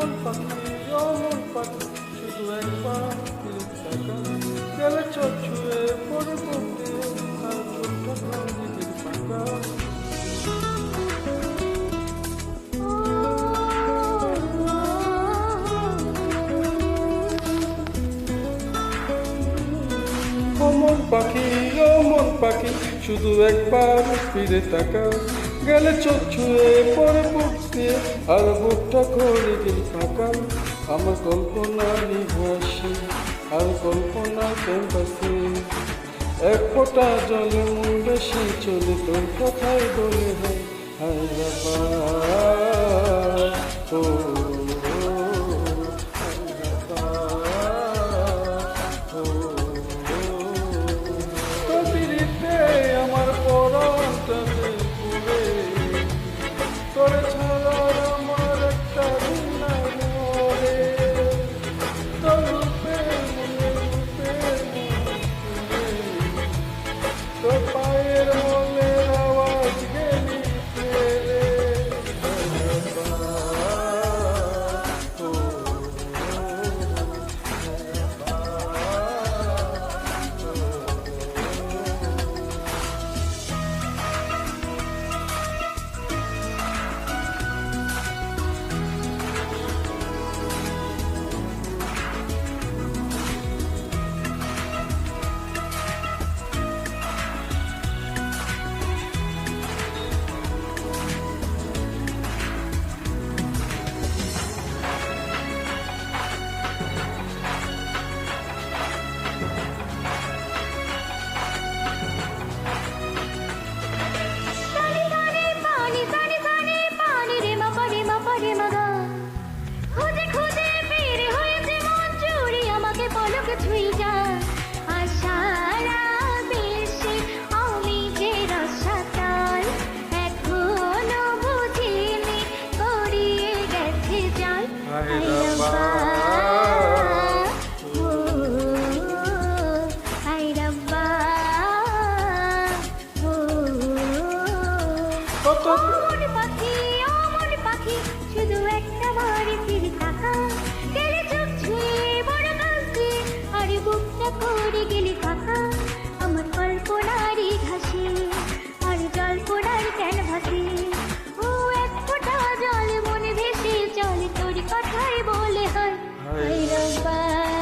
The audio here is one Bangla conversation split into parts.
অমন পাখি শুধু একবার ফিরে তাকা গেলে চোখ ছুঁয়ে পড়ে পড়তে আর চোখটা দিদির পাকা অমন পাখি শুধু একবার ফিরে তাকা গেলে চোখ ছুঁয়ে পরে পড়তে আর বুকটা করে গেল ফাঁকা আমার কল্পনা নিভাসে আর কল্পনা ক্যাম্পাসে এক ফোঁটা জলে মন বেশি চলে তোর কথাই বলে হয় হায়দ্রাবাদ ও আমার পরাণটাতে পুরে তোর ছাড়া আমার একটা দিন নাই মরে তোর রূপে তোর পায়ের মনের আওয়াজ গেলি ফেলে অমন পাখি শুধু একটা বাড়ি ফিরে থাকা গেলে চোখ ছুঁয়ে বড় কাছে আর বুকটা করে গেলি ফাঁকা আমার কল্পনারই ঘাসে আর জল্পনার ক্যানভাসে ও এক ফোঁটা জল মনে ভেসে চলে তোর কথাই বলে হয় হায়দ্রাবাদ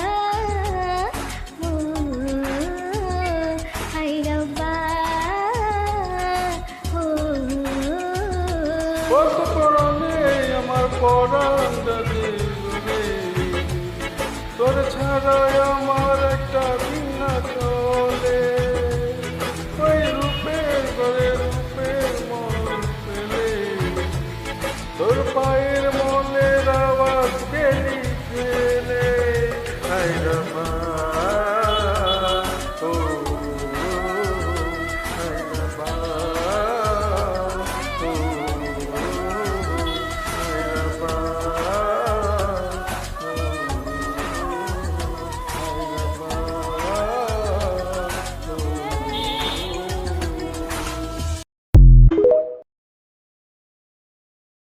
আমার পরাণটা দিল রে তোর ছাড়া আমার